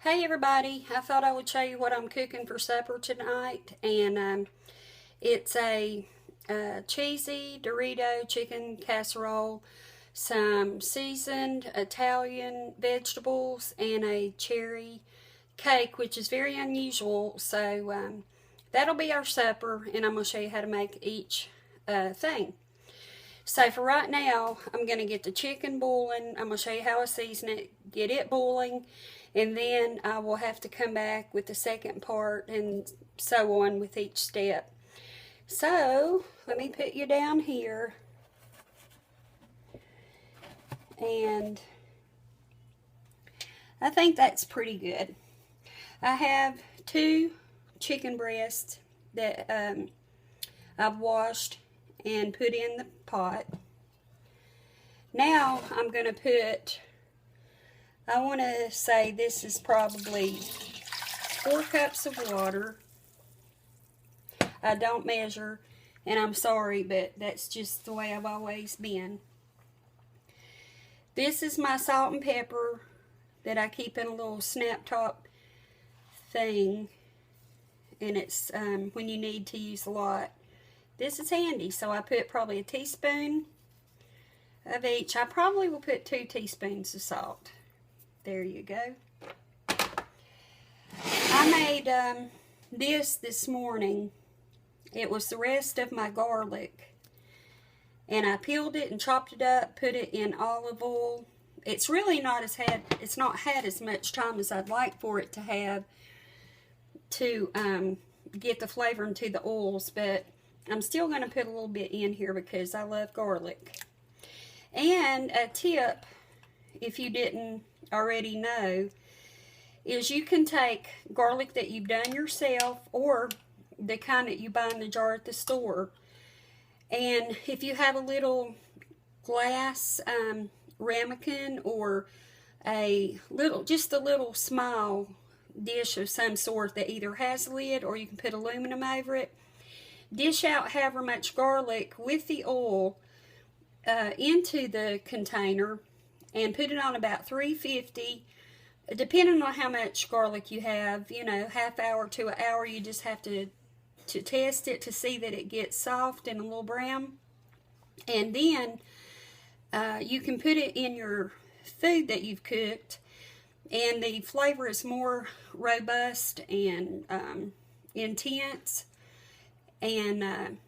Hey everybody, I thought I would show you what I'm cooking for supper tonight, and it's a cheesy Dorito chicken casserole, some seasoned Italian vegetables, and a cherry cake, which is very unusual, so that'll be our supper, and I'm going to show you how to make each thing. So for right now, I'm going to get the chicken boiling. I'm going to show you how I season it, get it boiling, and then I will have to come back with the second part and so on with each step. So let me put you down here. And I think that's pretty good. I have 2 chicken breasts that I've washed and put in the pot. Now I'm going to put, I want to say this is probably 4 cups of water. I don't measure, and I'm sorry, but that's just the way I've always been. This is my salt and pepper that I keep in a little snap top thing, and it's when you need to use a lot. This is handy, so I put probably a teaspoon of each. I probably will put 2 teaspoons of salt. There you go. I made this morning. It was the rest of my garlic, and I peeled it and chopped it up, put it in olive oil. It's really not it's not had as much time as I'd like for it to have to get the flavor into the oils, but I'm still going to put a little bit in here because I love garlic. And a tip, if you didn't already know, is you can take garlic that you've done yourself or the kind that you buy in the jar at the store, and if you have a little glass ramekin or just a little small dish of some sort that either has a lid or you can put aluminum over it, dish out however much garlic with the oil into the container and put it on about 350, depending on how much garlic you have. You know, half hour to an hour. You just have to test it to see that it gets soft and a little brown, and then you can put it in your food that you've cooked, and the flavor is more robust and intense. And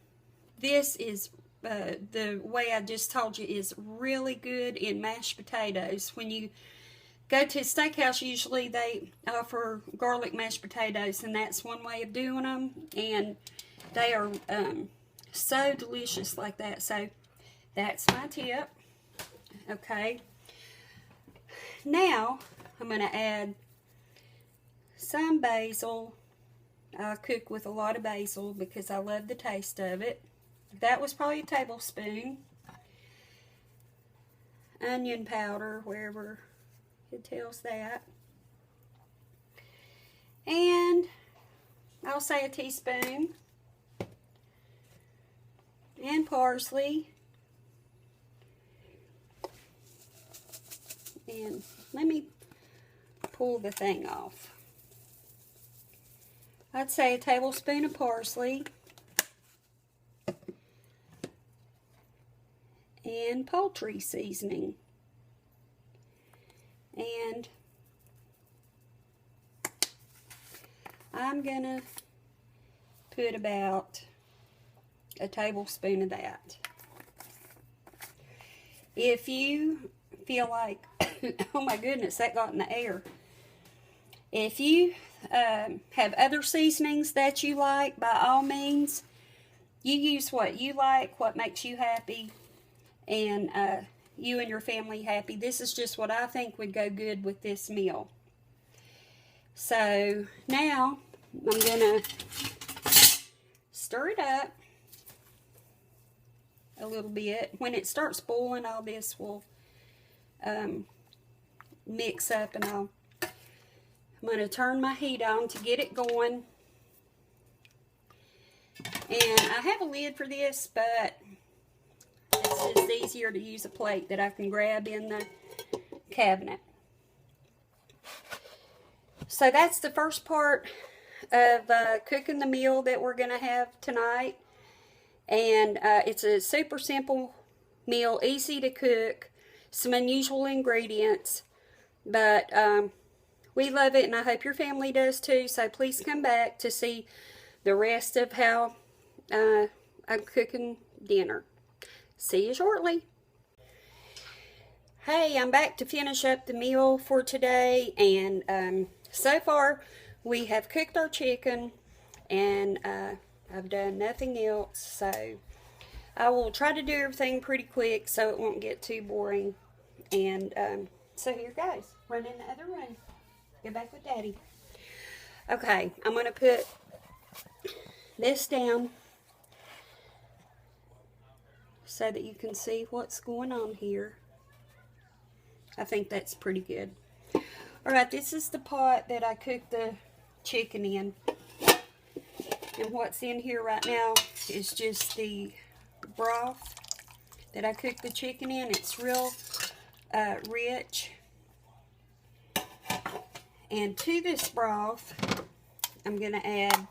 this is the way I just told you is really good in mashed potatoes. When you go to a steakhouse, usually they offer garlic mashed potatoes, and that's one way of doing them, and they are so delicious like that. So that's my tip. Okay, now I'm going to add some basil. I cook with a lot of basil because I love the taste of it. That was probably a tablespoon. Onion powder, wherever it tells that. And I'll say a teaspoon. And parsley. And let me pull the thing off. I'd say a tablespoon of parsley. And poultry seasoning. And I'm going to put about a tablespoon of that. If you feel like, oh my goodness, that got in the air. If you have other seasonings that you like, by all means, you use what you like, what makes you happy, and you and your family happy. This is just what I think would go good with this meal. So now I'm going to stir it up a little bit. When it starts boiling, all this will mix up, and I'm going to turn my heat on to get it going. And I have a lid for this, but it's just easier to use a plate that I can grab in the cabinet. So that's the first part of cooking the meal that we're going to have tonight. And it's a super simple meal, easy to cook, some unusual ingredients, but we love it, and I hope your family does too. So please come back to see the rest of how I'm cooking dinner. See you shortly. Hey, I'm back to finish up the meal for today, and so far we have cooked our chicken, and I've done nothing else, so I will try to do everything pretty quick so it won't get too boring. And so here goes. Run in the other room. Go back with Daddy. Okay, I'm going to put this down so that you can see what's going on here. I think that's pretty good. Alright, this is the pot that I cooked the chicken in. And what's in here right now is just the broth that I cooked the chicken in. It's real rich. And to this broth, I'm going to add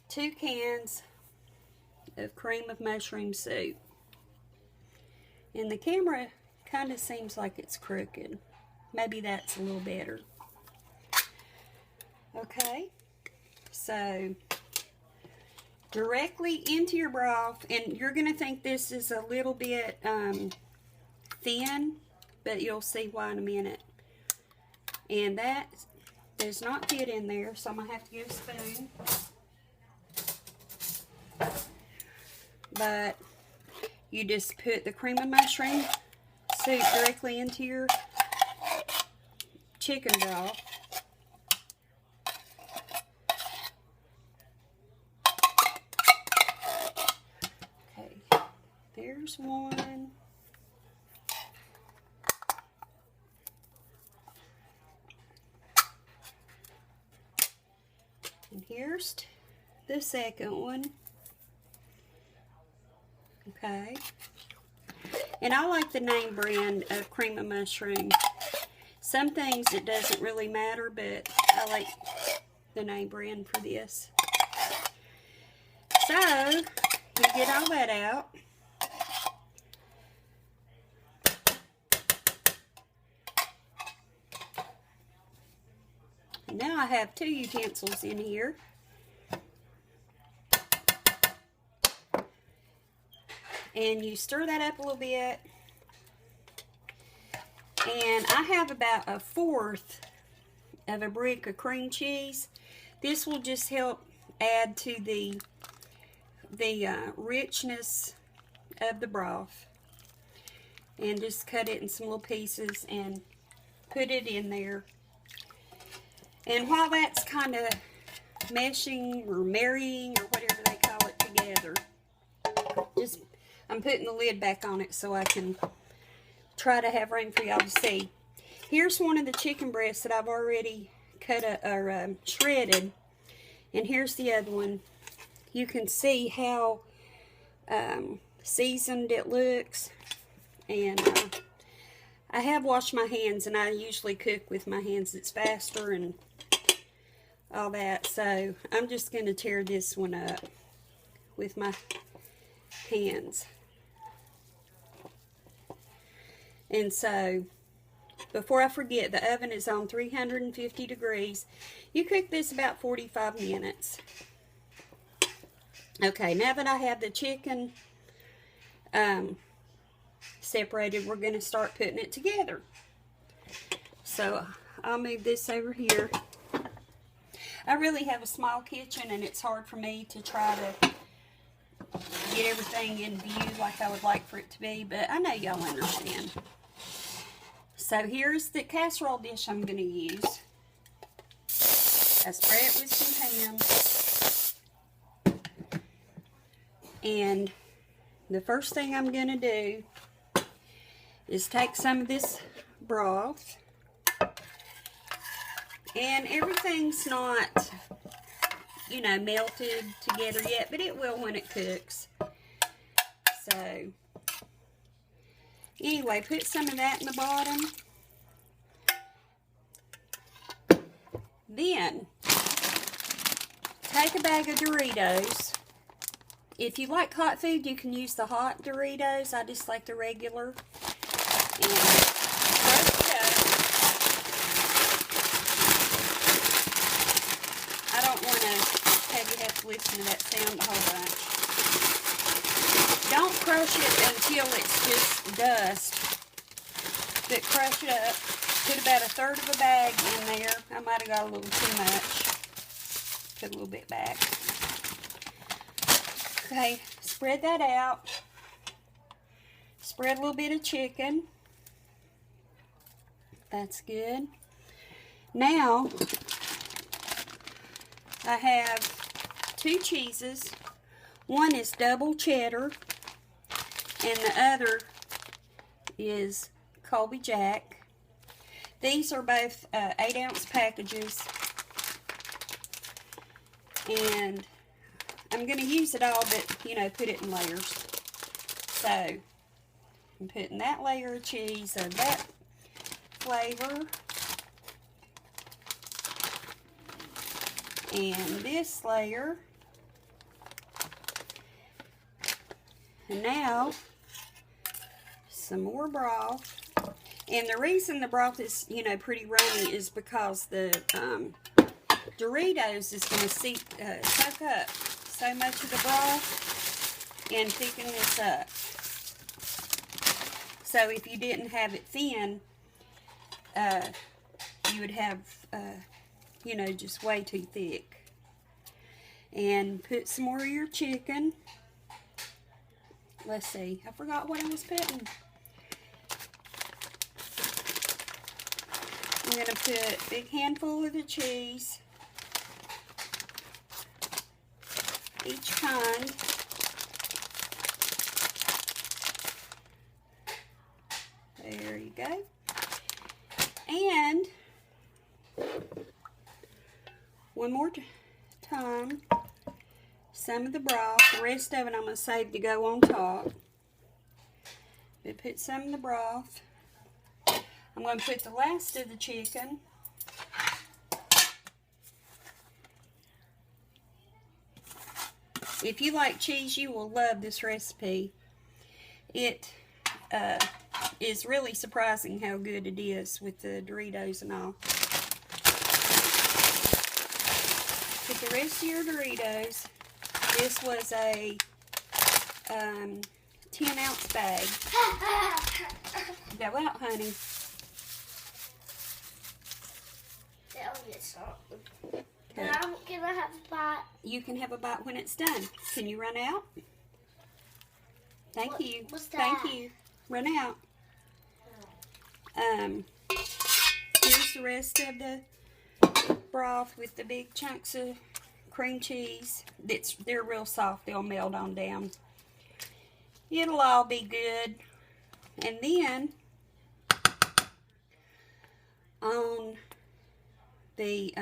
2 cans of cream of mushroom soup. And the camera kind of seems like it's crooked. Maybe that's a little better. Okay, so directly into your broth, and you're going to think this is a little bit thin, but you'll see why in a minute. And that does not fit in there, so I'm going to have to get a spoon. But you just put the cream of mushroom soup directly into your chicken broth. Okay, there's one. And here's the second one. Okay. And I like the name brand of cream of mushroom. Some things it doesn't really matter, but I like the name brand for this. So, you get all that out. And now I have 2 utensils in here. And you stir that up a little bit. And I have about 1/4 of a brick of cream cheese. This will just help add to the richness of the broth. And just cut it in some little pieces and put it in there. And while that's kind of meshing or marrying or whatever they call it together, I'm putting the lid back on it so I can try to have room for y'all to see. Here's one of the chicken breasts that I've already cut or shredded, and here's the other one. You can see how seasoned it looks, and I have washed my hands, and I usually cook with my hands. It's faster and all that, so I'm just going to tear this one up with my hands. And so, before I forget, the oven is on 350 degrees. You cook this about 45 minutes. Okay, now that I have the chicken separated, we're going to start putting it together. So, I'll move this over here. I really have a small kitchen, and it's hard for me to try to get everything in view like I would like for it to be, but I know y'all understand. So here's the casserole dish I'm going to use. I spray it with some ham. And the first thing I'm going to do is take some of this broth. And everything's not, you know, melted together yet, but it will when it cooks. So, anyway, put some of that in the bottom. Then, take a bag of Doritos. If you like hot food, you can use the hot Doritos. I just like the regular. And crush it up. I don't want to have you have to listen to that sound a whole bunch. Don't crush it until it's just dust. But crush it up. Put about 1/3 of a bag in there. I might have got a little too much. Put a little bit back. Okay, spread that out. Spread a little bit of chicken. That's good. Now, I have 2 cheeses. One is double cheddar, and the other is Colby Jack. These are both 8-ounce packages, and I'm going to use it all, but, you know, put it in layers. So, I'm putting that layer of cheese of that flavor, and this layer, and now, some more broth. And the reason the broth is, you know, pretty runny is because the Doritos is going to soak up so much of the broth and thicken this up. So if you didn't have it thin, you would have, you know, just way too thick. And put some more of your chicken. Let's see, I forgot what I was putting. I'm going to put a big handful of the cheese, each kind. There you go. And one more time, some of the broth. The rest of it I'm going to save to go on top. We put some of the broth. I'm going to put the last of the chicken. If you like cheese, you will love this recipe. It is really surprising how good it is with the Doritos and all. Put the rest of your Doritos. This was a 10-ounce bag. Go out, honey. Okay. Can I have a bite? You can have a bite when it's done. Can you run out? Thank you. What's that? Thank you. Run out. Here's the rest of the broth with the big chunks of cream cheese. They're real soft. They'll melt on down. It'll all be good. And then on the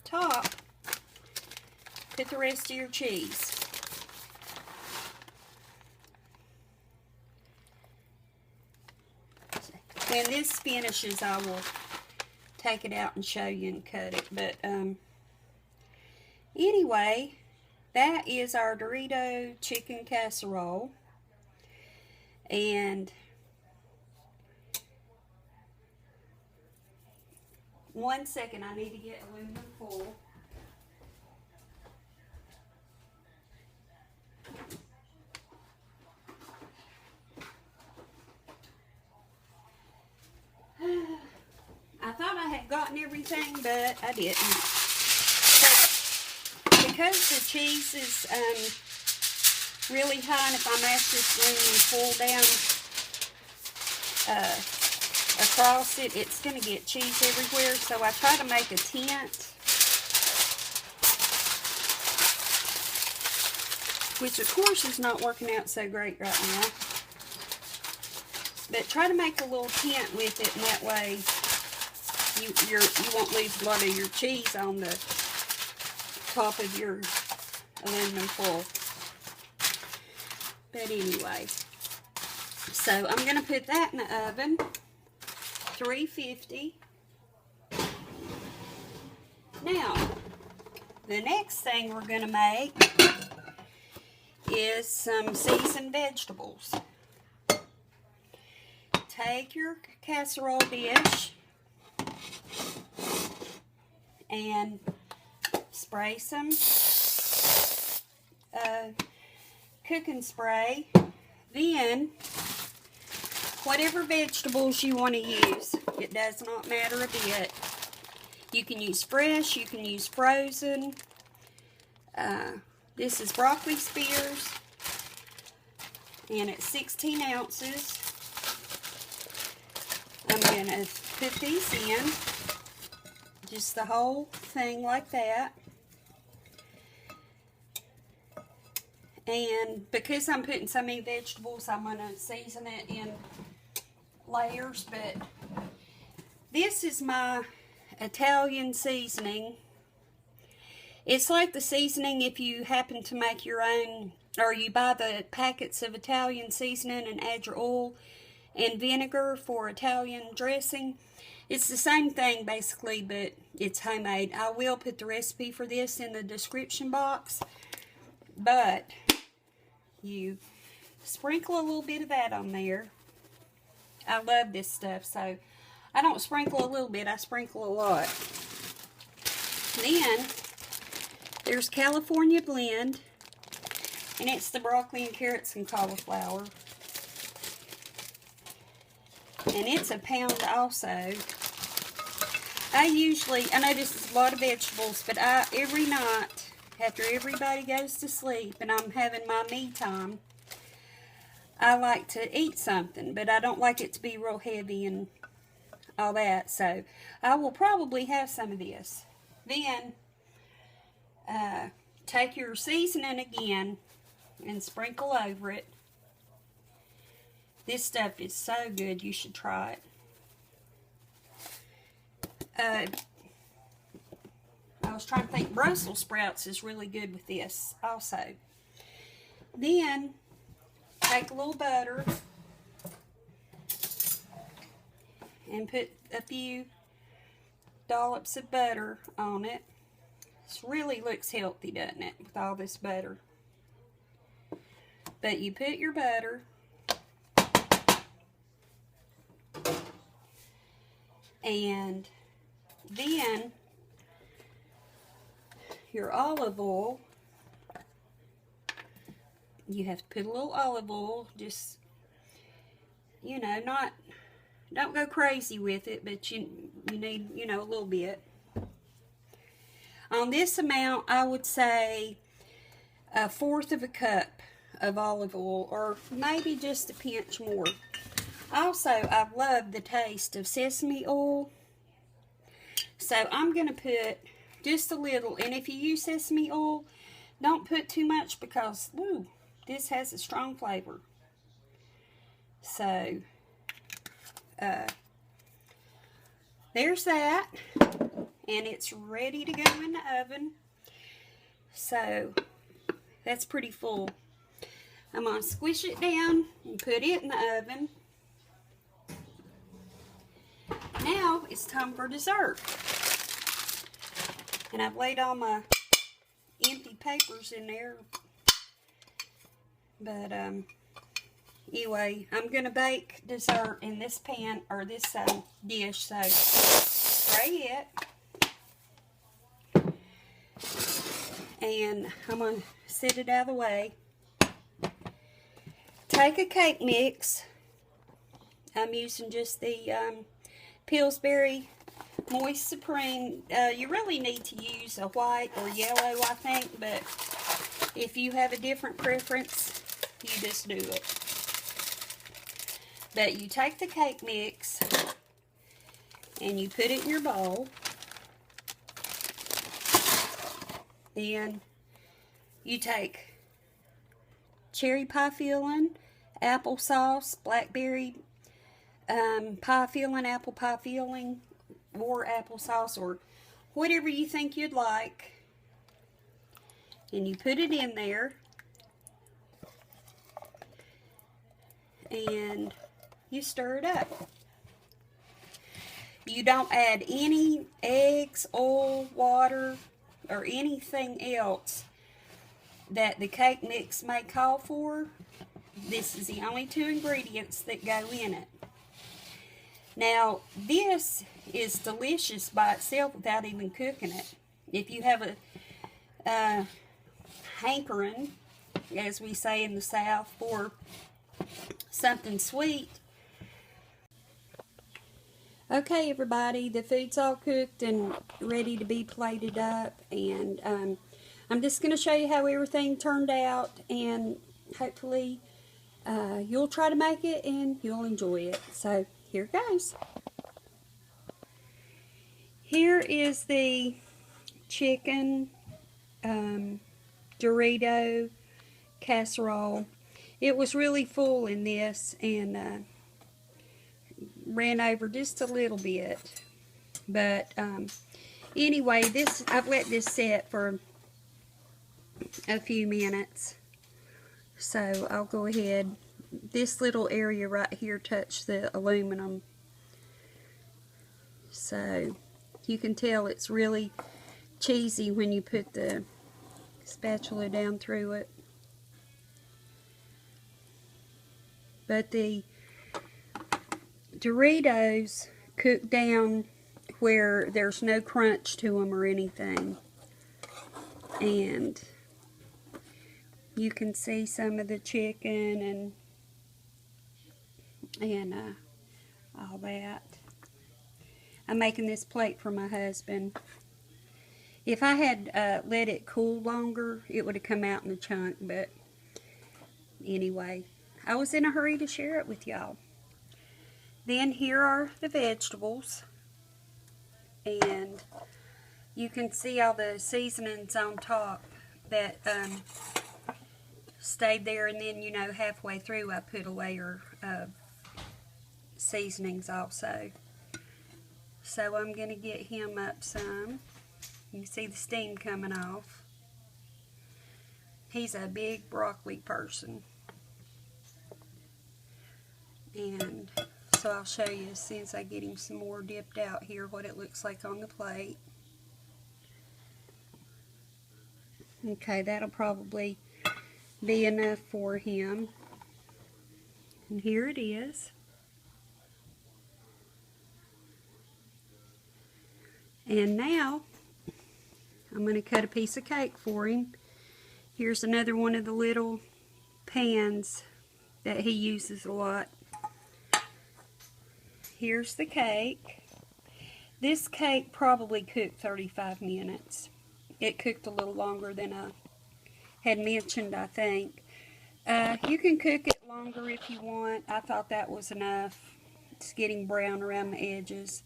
top, put the rest of your cheese. When this finishes, I will take it out and show you and cut it. But anyway, that is our Dorito chicken casserole. And one second, I need to get aluminum foil. I thought I had gotten everything, but I didn't. So, because the cheese is really high, and if I mash this aluminum foil down across it, it's going to get cheese everywhere. So I try to make a tent, which of course is not working out so great right now. But try to make a little tent with it, and that way you won't lose a lot of your cheese on the top of your aluminum foil. But anyway, so I'm going to put that in the oven, 350. Now, the next thing we're going to make is some seasoned vegetables. Take your casserole dish and spray some cooking spray. Then, whatever vegetables you want to use, it does not matter a bit. You can use fresh, you can use frozen. This is broccoli spears, and it's 16 ounces. I'm going to put these in, just the whole thing like that. And because I'm putting so many vegetables, I'm going to season it in layers. But this is my Italian seasoning. It's like the seasoning if you happen to make your own, or you buy the packets of Italian seasoning and add your oil and vinegar for Italian dressing. It's the same thing basically, but it's homemade. I will put the recipe for this in the description box, but you sprinkle a little bit of that on there. I love this stuff, so I don't sprinkle a little bit, I sprinkle a lot. Then there's California blend, and it's the broccoli and carrots and cauliflower. And it's a pound also. I know this is a lot of vegetables, but every night, after everybody goes to sleep and I'm having my me time, I like to eat something, but I don't like it to be real heavy and all that. So I will probably have some of this. Then take your seasoning again and sprinkle over it. This stuff is so good, you should try it. I was trying to think, Brussels sprouts is really good with this also. Then take a little butter and put a few dollops of butter on it. This really looks healthy, doesn't it, with all this butter? But you put your butter, and then your olive oil. You have to put a little olive oil, just, you know, don't go crazy with it, but you need, you know, a little bit. On this amount, I would say 1/4 of a cup of olive oil, or maybe just a pinch more. Also, I love the taste of sesame oil, so I'm going to put just a little. And if you use sesame oil, don't put too much, because this has a strong flavor. So there's that, and it's ready to go in the oven. So that's pretty full. I'm going to squish it down and put it in the oven. Now it's time for dessert. And I've laid all my empty papers in there. But anyway, I'm going to bake dessert in this pan, or this dish. So spray it. And I'm going to set it out of the way. Take a cake mix. I'm using just the Pillsbury Moist Supreme. You really need to use a white or yellow, I think, but if you have a different preference, you just do it. But you take the cake mix and you put it in your bowl. Then you take cherry pie filling, applesauce, blackberry pie filling, apple pie filling, or applesauce, or whatever you think you'd like. And you put it in there. And you stir it up. You don't add any eggs, oil, water, or anything else that the cake mix may call for. This is the only 2 ingredients that go in it. Now, this is delicious by itself without even cooking it. If you have a hankering, as we say in the South, for something sweet. Okay, everybody, the food's all cooked and ready to be plated up, and I'm just going to show you how everything turned out, and hopefully you'll try to make it and you'll enjoy it. So here goes. Here is the chicken Dorito casserole. It was really full in this, and ran over just a little bit, but anyway, this I've let this set for a few minutes, so I'll go ahead. This little area right here touched the aluminum, so you can tell it's really cheesy when you put the spatula down through it. But the Doritos cook down where there's no crunch to them or anything, and you can see some of the chicken and all that. I'm making this plate for my husband. If I had let it cool longer, it would have come out in a chunk, but anyway, I was in a hurry to share it with y'all. Then here are the vegetables, and you can see all the seasonings on top that stayed there, and then, you know, halfway through I put a layer of seasonings also. So I'm going to get him up some. You can see the steam coming off. He's a big broccoli person. And so I'll show you as soon as I get him some more dipped out here what it looks like on the plate. Okay, that'll probably be enough for him. And here it is. And now I'm going to cut a piece of cake for him. Here's another one of the little pans that he uses a lot. Here's the cake. This cake probably cooked 35 minutes. It cooked a little longer than I had mentioned, I think. You can cook it longer if you want. I thought that was enough. It's getting brown around the edges.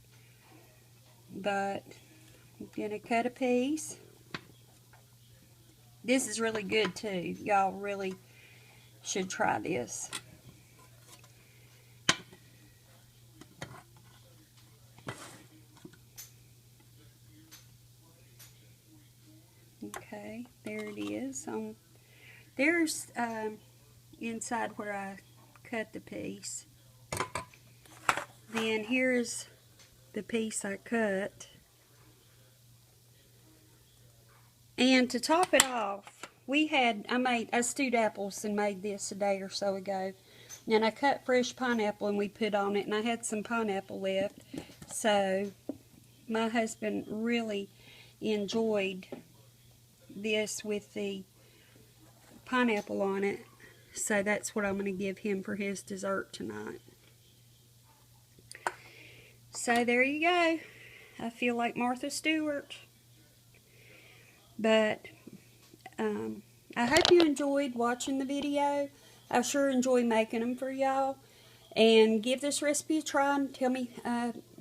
But I'm going to cut a piece. This is really good too. Y'all really should try this. Okay, there it is. There's inside where I cut the piece. Then here's the piece I cut. And to top it off, I stewed apples and made this a day or so ago. And I cut fresh pineapple and we put on it, and I had some pineapple left. So my husband really enjoyed this with the pineapple on it. So that's what I'm going to give him for his dessert tonight. So there you go. I feel like Martha Stewart. But I hope you enjoyed watching the video. I sure enjoy making them for y'all. And give this recipe a try and tell me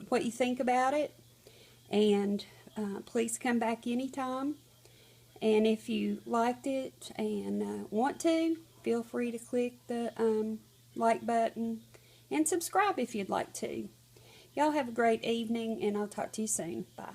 what you think about it. And please come back anytime. And if you liked it and want to, feel free to click the like button and subscribe if you'd like to. Y'all have a great evening, and I'll talk to you soon. Bye.